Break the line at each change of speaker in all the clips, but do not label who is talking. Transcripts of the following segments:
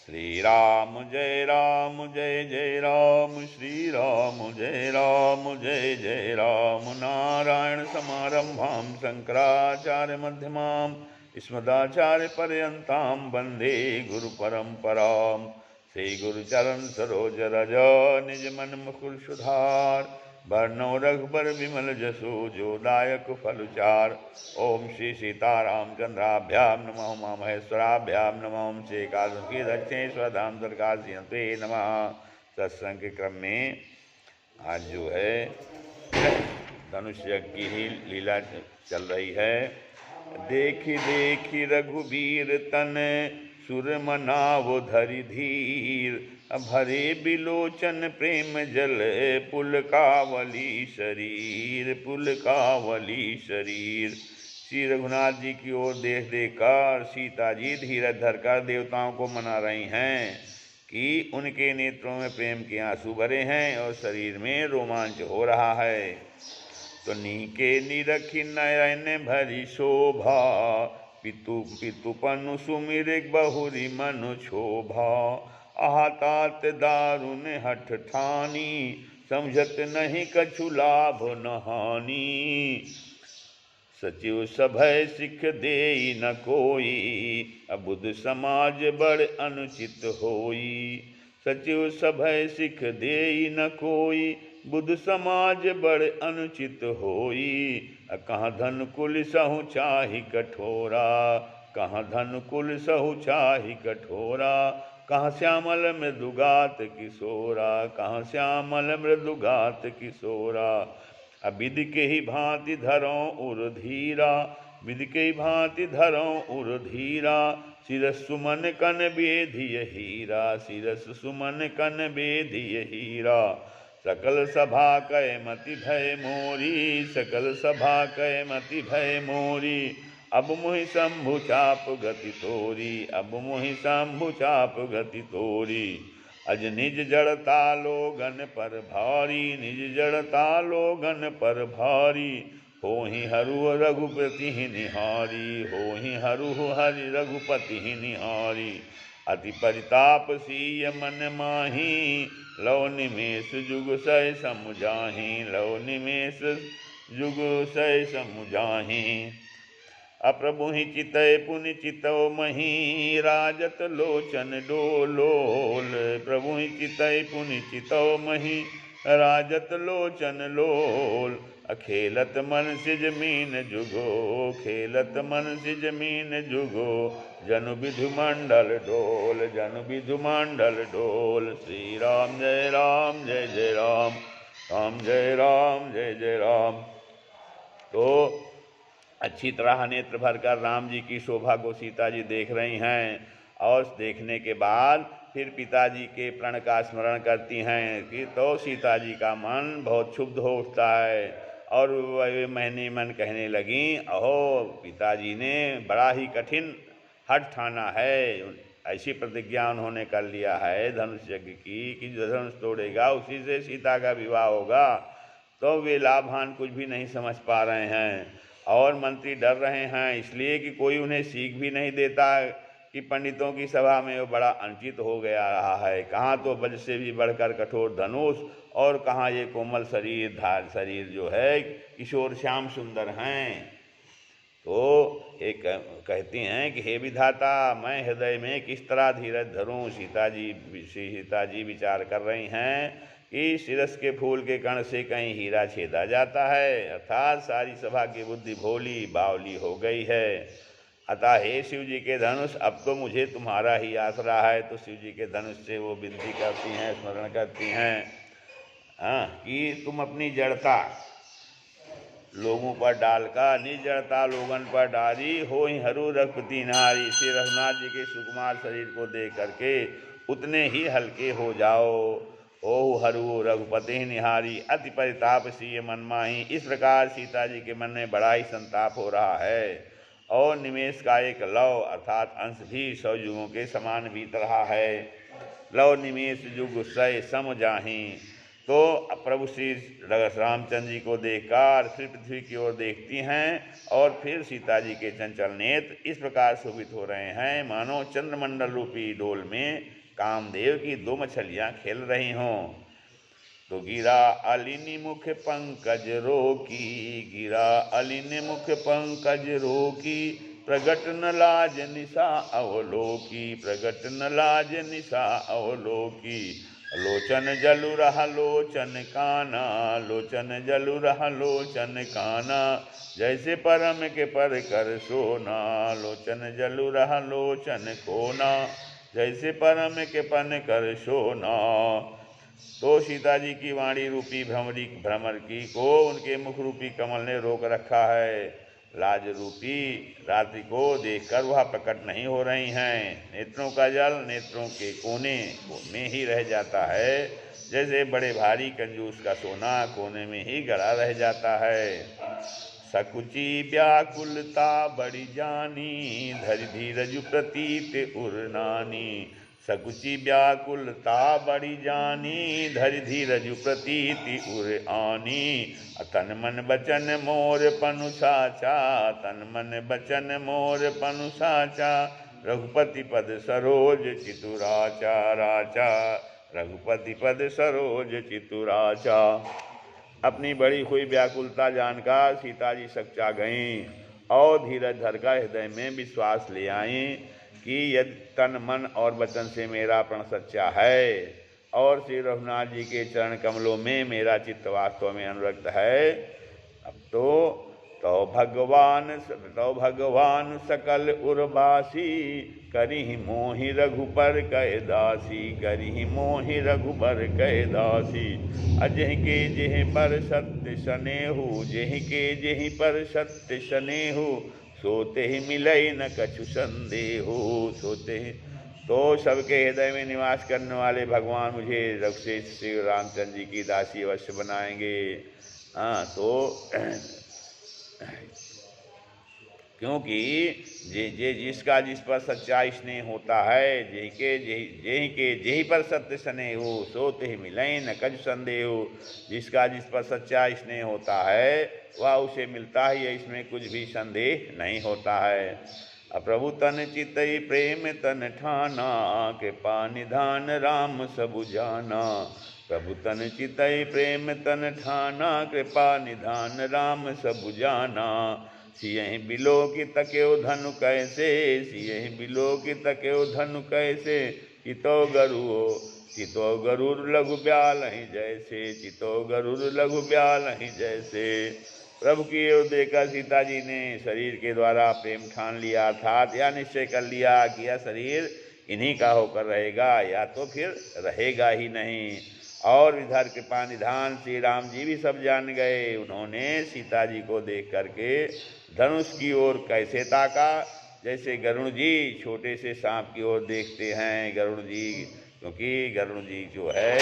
श्री राम जय जय राम, श्री राम जय जय राम। नारायण समारंभां शंकराचार्य मध्यमाम् अस्मदाचार्य पर्यन्तां वन्दे गुरु परंपराम्। श्री गुरु चरण सरोज रज निज मन मुकुर सुधार, वर्णो रघुबर विमल जसु जो दायक फलचार। ओम श्री सीतारामचंद्राभ्यां नमः, उमा महेश्वराभ्यां नमः, ओम श्री कालकी दक्षिणेश्वर धाम सरकारते नमः। सत्संग के क्रम में आज जो है धनुष यज्ञ की ही लीला चल रही है। देखी देखी रघुबीर तन, सुर मनावो धरि धीर। भरे बिलोचन प्रेम जल, पुलकावली शरीर, पुलकावली शरीर। श्री रघुनाथ जी की ओर देख देखकर सीता जी धीरज धरकर देवताओं को मना रही हैं कि उनके नेत्रों में प्रेम के आंसू भरे हैं और शरीर में रोमांच हो रहा है। तो नीके निरखी नयन भरी शोभा, पितु पितु पनु सुमिर बहुरी मनु शोभा। आतात दारुण हठ ठानी, समझत नहीं कछु लाभ न हानि। सचिव सभय सिख देई न कोई, अबुध समाज बड़ अनुचित होई। सचिव सभय सिख देई न कोई, बुध समाज बड़ अनुचित होई। कहाँ धन कुल सहु चाहि कठोरा, कहाँ धन कुल सहु चाहि कठोरा। कहाँ श्यामल मृदुगात किशोरा, कहाँ श्यामल मृदुगात किशोरा। विध के ही भांति धरों उर धीरा, विध के ही भांति धरों उर धीरा। शिरस सुमन कन बेधिय हीरा, शिरस सुमन कन बेधिय हीरा। सकल सभा कै मति भय मोरी, सकल सभा कै मति भय मोरी। अब मोहि शंभु चाप गति तोरी, अब मोहि शंभु चाप गति तोरी। अज निज जड़ता लोगन पर भारी, निज जड़ता लोगन पर भारी। होहि हरू रघुपति ही निहारी, होहि हरू हरि रघुपति ही निहारी। अति परिताप सीय मन माही, लव निमेष जुग सय समुझाही, लव निमेष जुग सय समुझाही। अप्रभु ही चितय पुनि चितव मही, राजत लोचन डोलोल। प्रभु ही चितय पुनि चितव मही, राजत लोचन लोल। अखेलत मन सिज मीन जुगो, खेलत मन सिज मीन जुगो। जनु विधु मंडल डोल, जनु विधु मंडल डोल। श्री राम जय जय राम, राम जय जय राम। तो अच्छी तरह नेत्र भरकर राम जी की शोभा को सीता जी देख रही हैं और देखने के बाद फिर पिताजी के प्रण का स्मरण करती हैं कि तो सीता जी का मन बहुत क्षुब्ध हो उठता है और वह महीने मन कहने लगी, अहो पिताजी ने बड़ा ही कठिन हठ ठाना है। ऐसी प्रतिज्ञा उन्होंने कर लिया है धनुष यज्ञ की कि जो धनुष तोड़ेगा उसी से सीता का विवाह होगा। तो वे लाभान कुछ भी नहीं समझ पा रहे हैं और मंत्री डर रहे हैं, इसलिए कि कोई उन्हें सीख भी नहीं देता कि पंडितों की सभा में वो बड़ा अनुचित हो गया रहा है। कहाँ तो वज्र से भी बढ़कर कठोर धनुष और कहाँ ये कोमल शरीर धार शरीर जो है किशोर श्याम सुंदर हैं। तो एक कहती हैं कि हे विधाता, मैं हृदय में किस तरह धीरज धरूं। सीता जी विचार कर रही हैं कि शिरस के फूल के कण से कहीं हीरा छेदा जाता है, अर्थात सारी सभा की बुद्धि भोली बावली हो गई है। अतः हे शिव जी के धनुष, अब तो मुझे तुम्हारा ही आसरा है। तो शिव जी के धनुष से वो विनती करती हैं, स्मरण करती हैं कि तुम अपनी जड़ता लोगों पर डालकर निज जड़ता लोगन पर डाली। हो ही हरू रघुपति नारी, श्री रघुनाथ जी के सुकुमार शरीर को देख करके उतने ही हल्के हो जाओ। ओहु हरू रघुपति निहारी, अति परिताप सीय मन माही। इस प्रकार सीता जी के मन में बड़ा ही संताप हो रहा है और निमेष का एक लव अर्थात अंश भी 100 युगों के समान बीत रहा है। लव निमेष युग सय सम जाही, तो प्रभु श्री रामचंद्र जी को देखकर फिर पृथ्वी की ओर देखती हैं और फिर सीता जी के चंचल नेत्र इस प्रकार शोभित हो रहे हैं मानो चंद्रमंडल रूपी डोल में कामदेव की दो मछलियां खेल रही हों। तो गिरा अलिनि मुख पंकज रोकी, गिरा अलिनि मुख पंकज रोकी, प्रगट न लाज निशा अवलोकी, प्रगट न लाज निशा अवलोकी। लोचन जलु रहा लोचन काना, लोचन जलु रहा लोचन काना, जैसे परम के पर कर सोना, लोचन जलु रहा लोचन कोना, जैसे परम के पन कर सोना। तो सीता जी की वाणी रूपी भ्रमर की को उनके मुख रूपी कमल ने रोक रखा है। लाज रूपी रात्रि को देखकर वह प्रकट नहीं हो रही हैं। नेत्रों का जल नेत्रों के कोने में ही रह जाता है, जैसे बड़े भारी कंजूस का सोना कोने में ही गड़ा रह जाता है। सकुची व्याकुलता बड़ी जानी, धरि धीरज प्रतीत उर्नानी, सकुची व्याकुलता बड़ी जानी, धरि धीरज प्रतीति उर आनी। तन मन बचन मोर पनु साचा, तन मन बचन मोर पनु साचा, रघुपति पद सरोज चितुराचा राचा, रघुपति पद सरोज चितुराचा। अपनी बड़ी हुई व्याकुलता जानकर सीता जी सकचा गईं और धीरज धरकर हृदय में विश्वास ले आईं कि यदि तन मन और वचन से मेरा प्रण सच्चा है और श्री रघुनाथ जी के चरण कमलों में मेरा चित्त वास्तव में अनुरक्त है, अब तो भगवान सकल उर्वासी, करिहि मोहि रघुबर कह दासी, करिहि मोहि रघुबर कह दासी। अजहि के जेहि पर सत्य सनेहु, जेहि के जेहि पर सत्य सनेहु, सोते ही मिलई न कछु संदेहु, सोते ही। तो सबके हृदय में निवास करने वाले भगवान मुझे रघुश्रेष्ठ श्री रामचंद्र जी की दासी अवश्य बनाएंगे। हाँ, तो क्योंकि जिसका जिस पर सच्चा स्नेह होता है, जेहि के जेहि पर सत्य स्नेह हो, सोते ही मिलई न कछु संदेहु। जिसका जिस पर सच्चा स्नेह होता है वह उसे मिलता ही है, इसमें कुछ भी संदेह नहीं होता है। प्रभु तन चितई प्रेम तन ठाना, कृपा निधान राम सबु जाना, प्रभु तन चितई प्रेम तन ठाना, कृपा निधान राम सबु जाना। सियहि बिलो की तकेउ धनु कैसे, सियहि बिलो की तकेउ धनु कैसे, चितो गरुड़ लघु ब्यालहि जैसे, चितो गरुड़ लघु ब्यालहि जैसे। प्रभु की ओर देखकर सीता जी ने शरीर के द्वारा प्रेम ठान लिया, अर्थात या निश्चय कर लिया कि यह शरीर इन्हीं का होकर रहेगा या तो फिर रहेगा ही नहीं। और इधर कृपा निधान श्री राम जी भी सब जान गए। उन्होंने सीता जी को देख करके धनुष की ओर कैसे ताका, जैसे गरुड़ जी छोटे से सांप की ओर देखते हैं। गरुड़ जी, क्योंकि गरुड़ जी जो है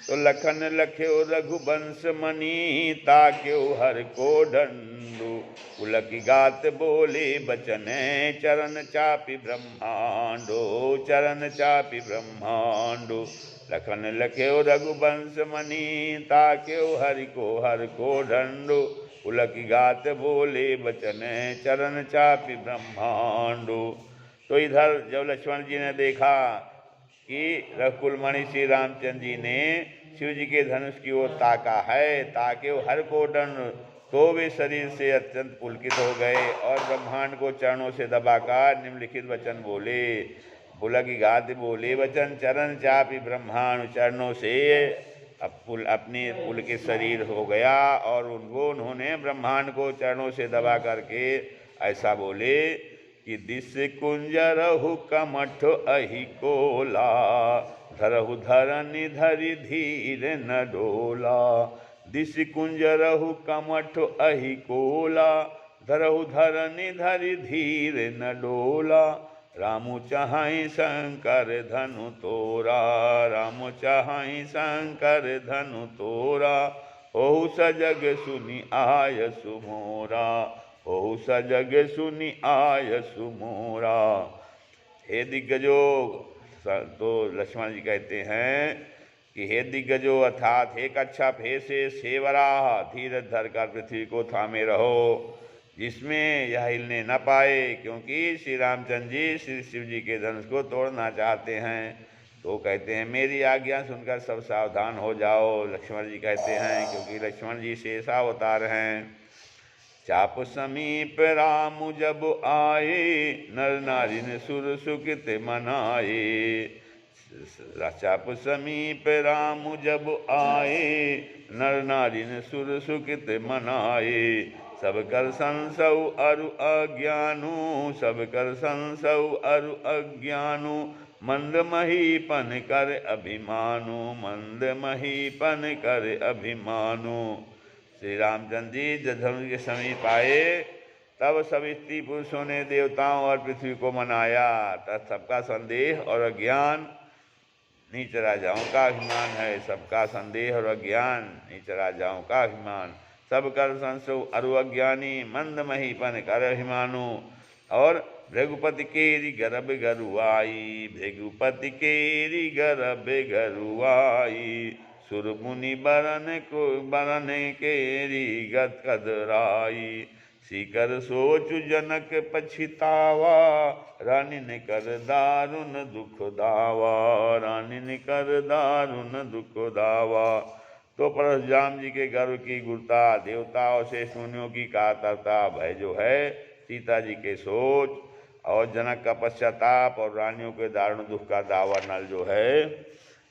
तो लखन लख्यो रघुवंश मणि, ताक्यो हर को ढंडु, पुलक गात बोले बचन, चरण चापि ब्रह्मांडो, चरण चापि ब्रह्मांडो। लखन लख्यो रघुवंश मणि, ताक्यो हर को ढंडु, पुलक गात बोले बचन, चरण चापि ब्रह्मांडो। तो इधर जब लक्ष्मण जी ने देखा कि रघुकुलमणि श्री रामचंद्र जी ने शिव जी के धनुष की ओर ताका है, ताके वो हर को दंड, तो वे शरीर से अत्यंत पुलकित हो गए और ब्रह्मांड को चरणों से दबाकर निम्नलिखित वचन बोले। पुलक गात बोले वचन, चरण चापि ब्रह्मांड, चरणों से अपने पुल के शरीर हो गया और उन्होंने ब्रह्मांड को चरणों से दबा करके ऐसा बोले कि दिस कुंजरहु कमठ अहि कोला, धरहु धरनि धरि धीर न डोला। दिस कुंजरहु कमठ अहि कोला, धरहु धरनि धरि धीर न डोला। रामु चाहै शंकर धनु तोरा, रामु चाहै शंकर धनु तोरा। ओहु सजग सुनि आय सुमोरा, ओहु सजग सुनि आय सुमोरा। हे दिग्गजो, तो लक्ष्मण जी कहते हैं कि हे दिग्गजो अर्थात हे कच्छप हे से सेवराह, धीरज धर कर पृथ्वी को थामे रहो, जिसमें यह हिलने न पाए, क्योंकि श्री रामचंद्र जी श्री शिव जी के धनुष को तोड़ना चाहते हैं। तो कहते हैं मेरी आज्ञा सुनकर सब सावधान हो जाओ। लक्ष्मण जी कहते हैं क्योंकि लक्ष्मण जी शेषावतार हैं। चाप समीप राम जब आए, नर नारी ने सुर सुकृत मनाए। चाप समीप राम जब आए, नर नारी ने सुर सुकृत मनाए। सब कर संसव अरु अज्ञानु, सब कर संसव अरु अज्ञानु, मंद महीपन कर अभिमानु, मंद महीपन कर अभिमानु। श्री रामचंद्र जी जब धनुष के समीप आए तब सब स्त्री पुरुषों ने देवताओं और पृथ्वी को मनाया। तब सबका संदेह और अज्ञान नीच राजाओं का अभिमान है, सबका संदेह और अज्ञान नीच राजाओं का अभिमान। सब कर संसो अरु अज्ञानी, मंद महीपन कर अभिमानु। और भृगुपति केरी गर्भ गरुआई, भृगुपति केरी गर्भ गरुआई, सुर मुनि बरन को बरन केरी गद कदराई। सीकर सोचु जनक पछितावा, रानी ने कर दारुण दुख दावा, रानी ने कर दारुण दुख दावा। तो परशुराम जी के गर्व की गुरता, देवताओं से मुनियों की कातरता, भय जो है, सीता जी के सोच और जनक का पश्चाताप और रानियों के दारुण दुख का दावा नल जो है,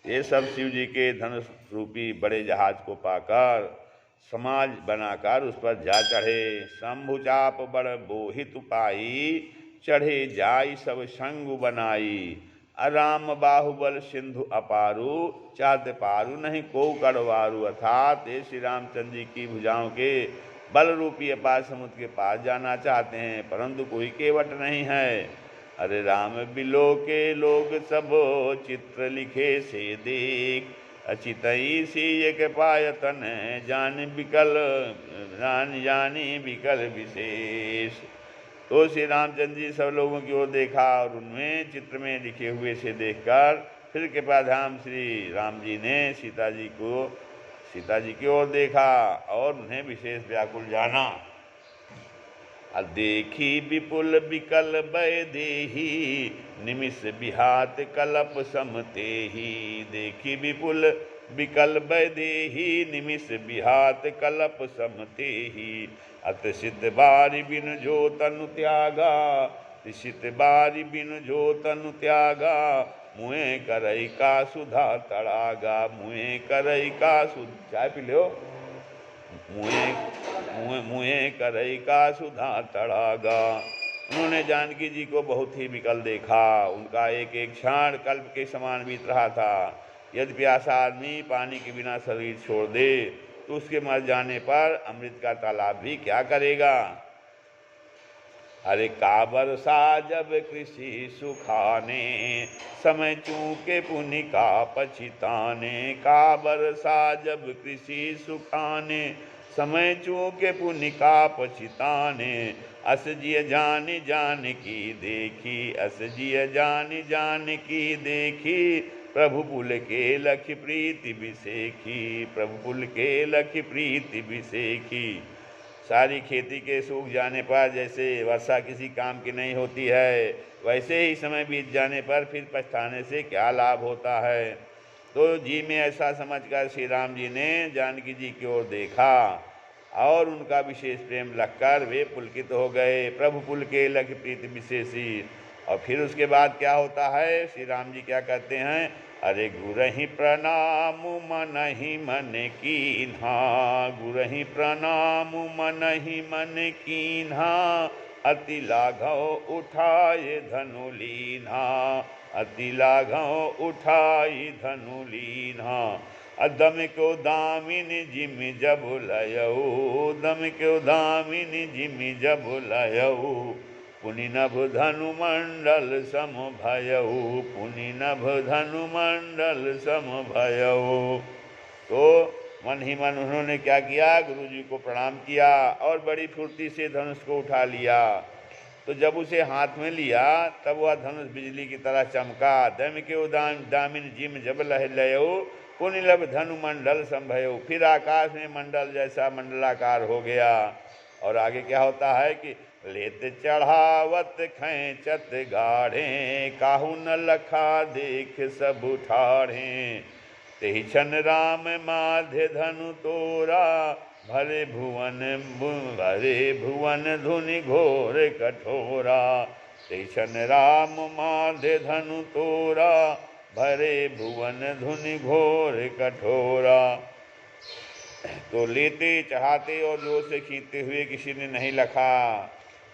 ये सब शिव जी के धनुष रूपी बड़े जहाज को पाकर समाज बनाकर उस पर जा चढ़े। शंभु चाप बड़ बोहित पाई, चढ़े जाई सब संग बनाई। अराम बाहुबल सिंधु अपारू, चाहते पारू नहीं को कड़वारू। अर्थात ये श्री रामचंद्र जी की भुजाओं के बल रूपी अपार समुद्र के पास जाना चाहते हैं, परंतु कोई केवट नहीं है। अरे राम बिलो के लोग सब चित्र लिखे से देख, अचितई सीय के पायतन जान बिकल जानी बिकल विशेष। तो श्री रामचंद्र जी सब लोगों की ओर देखा और उनमें चित्र में लिखे हुए से देखकर फिर कृपाधाम श्री राम जी ने सीता जी की ओर देखा और उन्हें विशेष व्याकुल जाना। देखी विपुल विकल भय देही, निमिष बिहात कलप समते ही। देखी विपुल विकल भय देही, निमिष बिहात कलप समते ही। अतसित बारी बिन जो तनु त्यागा, तिसित बारी बिन जो तनु त्यागा। मुँह करई का सुधा तड़ागा, मुँह करई का सुधा, चाय पी लो। मुँह करई का सुधा तड़ागा। उन्होंने जानकी जी को बहुत ही विकल देखा। उनका एक एक क्षण कल्प के समान बीत रहा था। यदि प्यासा आदमी पानी के बिना शरीर छोड़ दे तो उसके मर जाने पर अमृत का तालाब भी क्या करेगा। अरे काबर सा जब कृषि सुखाने, समय चूके पुनि का पछिताने। काबर सा जब कृषि सुखाने, समय चूके पुनि का पछिताने। अस जिय जान जान की देखी, अस जिय जान जान की देखी। प्रभु पुल के लख प्रीति बिसेखी, प्रभु पुल के लख प्रीति बिसेखी। सारी खेती के सूख जाने पर जैसे वर्षा किसी काम की नहीं होती है, वैसे ही समय बीत जाने पर फिर पछताने से क्या लाभ होता है। तो जी में ऐसा समझकर श्री राम जी ने जानकी जी की ओर देखा और उनका विशेष प्रेम लगकर वे पुलकित हो गए। प्रभु पुल के लख प्रीति विशेषी। और फिर उसके बाद क्या होता है, श्री राम जी क्या कहते हैं। अरे गुरहि प्रणाम मनहि मन कीन्हा, गुरहि प्रणाम मनहि मन कीन्हा। अति लाघव उठाए धनु लीन्हा, अति लाघव उठाई धनु लीन्हा। दम को दामिनी जिम जब लयऊ, दम को दामिनी जिम जब लयऊ। पुनि नभ धनु मंडल सम भयऊ, पुनि नभ धनु मंडल सम भयऊ। तो मन ही मन उन्होंने क्या किया, गुरु जी को प्रणाम किया और बड़ी फुर्ती से धनुष को उठा लिया। तो जब उसे हाथ में लिया तब वह धनुष बिजली की तरह चमका। दम के दामिन जिम जब लयो पुनिलब धनु मंडल संभयो। फिर आकाश में मंडल जैसा मंडलाकार हो गया। और आगे क्या होता है कि लेत चढ़ावत खैचत गाढ़े काहू न लखा देख सब ठाढ़े। तेहि छन राम माध्य धनु तोरा भरे भुवन धुनि घोर कठोरा। तेहि छन राम माध्य धनु तोरा भरे भुवन धुनि घोर कठोरा। तो लेते चढ़ाते और जोर से खींचते हुए किसी ने नहीं लखा।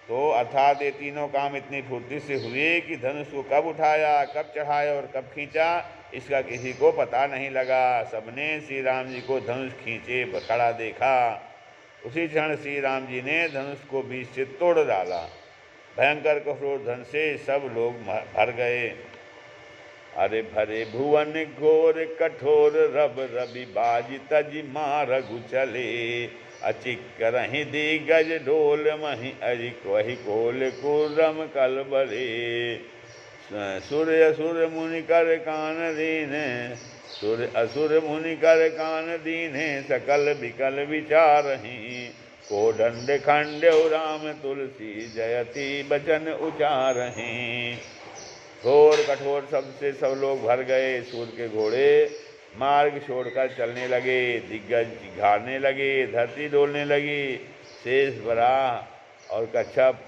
तो अर्थात ये तीनों काम इतनी फुर्ती से हुए कि धनुष को कब उठाया, कब चढ़ाया और कब खींचा इसका किसी को पता नहीं लगा। सबने श्री राम जी को धनुष खींचे खड़ा देखा। उसी क्षण श्री राम जी ने धनुष को बीच से तोड़ डाला। भयंकर कठोर धन से सब लोग भर गए। अरे भरे भुवन घोर कठोर रब रवि बाजी तज मारगु चले। अचिक रही दिग्गज डोल मही अरिक वही कोल कुरम कलबले। सुर असुर मुनि कर कान दीने सुर असुर मुनि कर कान दीने सकल विकल विचारही। को दंड खंड्यौ राम तुलसी जयति बचन उचारही। घोर कठोर शब्द से सब लोग भर गए। सूर्य के घोड़े मार्ग छोड़कर चलने लगे, दिग्गज घाड़ने लगे, धरती डोलने लगी। शेष बराह और कच्छप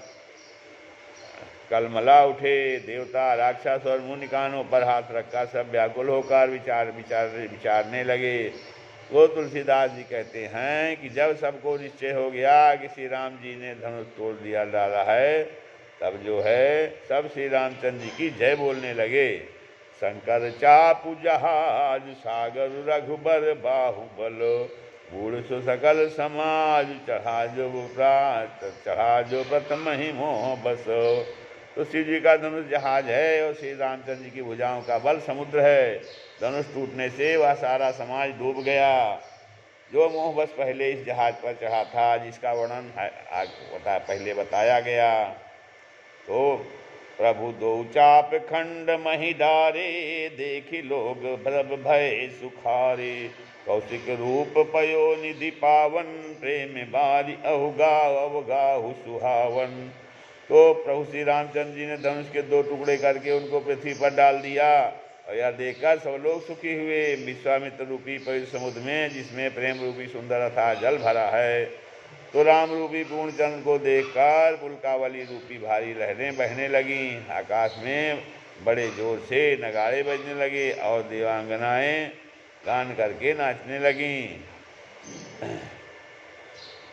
कलमला उठे। देवता राक्षस और मुनि कानों पर हाथ रखकर सब व्याकुल होकर विचारने लगे। वो तुलसीदास जी कहते हैं कि जब सबको निश्चय हो गया कि श्री राम जी ने धनुष तोड़ दिया डाला है, तब जो है सब श्री रामचंद्र जी की जय बोलने लगे। शंकर चापु जहाज सागर रघुबर बाहुबल। बूढ़ सु सकल समाज चढ़ा जो प्रथम ही मोह बसो। तो शिव जी का धनुष जहाज है और श्री रामचंद्र जी की भुजाओं का बल समुद्र है। धनुष टूटने से वह सारा समाज डूब गया जो मोह बस पहले इस जहाज पर चढ़ा था, जिसका वर्णन पहले बताया गया। तो प्रभु दो चाप खंड मही डारे देखी लोग भ्रभ भय सुखारे। कौशिक रूप पयो निधि पावन प्रेम बारी अवगाहु सुहावन। तो प्रभु श्री रामचंद्र जी ने धनुष के दो टुकड़े करके उनको पृथ्वी पर डाल दिया और यह देखकर सब लोग सुखी हुए। विश्वामित्र रूपी पवित्र समुद्र में जिसमें प्रेम रूपी सुंदर था जल भरा है, तो राम रूपी पूर्णचंद्र को देखकर पुलकावली रूपी भारी लहरें बहने लगीं। आकाश में बड़े जोर से नगाड़े बजने लगे और देवांगनाएं गान करके नाचने लगीं।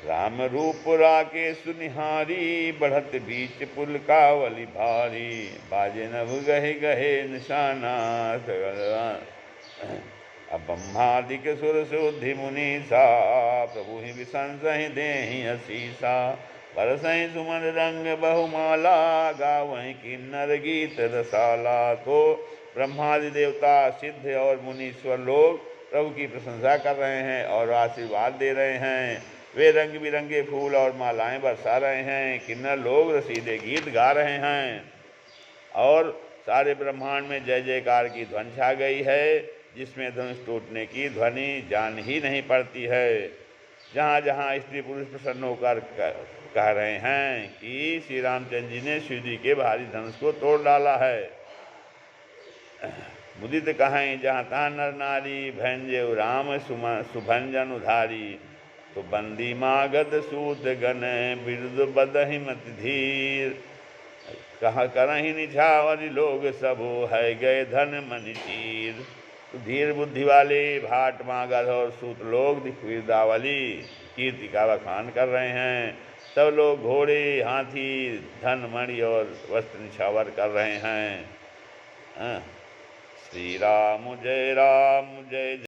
राम रूप राके सुनिहारी बढ़त बीच पुलकावली भारी। बाजे नभ गहे गहे निशाना अब ब्रह्मादिक सुर सुधि मुनीसा। प्रभु ही विसंसहि देहि असीसा। बरसहि सुमन रंग बहुमाला गावहि किन्नर गीत रसाला। तो ब्रह्मादि देवता सिद्ध और मुनीश्वर लोग प्रभु की प्रशंसा कर रहे हैं और आशीर्वाद दे रहे हैं। वे रंग बिरंगे फूल और मालाएं बरसा रहे हैं। किन्नर लोग रसीले गीत गा रहे हैं और सारे ब्रह्मांड में जय जयकार की ध्वनि छा गई है, जिसमें धनुष टूटने की ध्वनि जान ही नहीं पड़ती है। जहाँ जहाँ स्त्री पुरुष प्रसन्न होकर कह रहे हैं कि श्री रामचंद्र जी ने शिव जी के भारी धनुष को तोड़ डाला है। मुदित कहें जहाँ तहाँ नर नारी भंजय राम सुभंजन उधारी। तो बंदी मागध सूत गण बिरुद बदहि मत धीर। कहाँ करहि निछावरी लोग सबो है गए धन मनि चीर। तो धीर बुद्धि वाले भाट मागध और सूत लोग वीरदावली कीर्ति का बखान कर रहे हैं। सब लोग घोड़े हाथी धन मणि और वस्त्र निछावर कर रहे हैं। श्री राम जय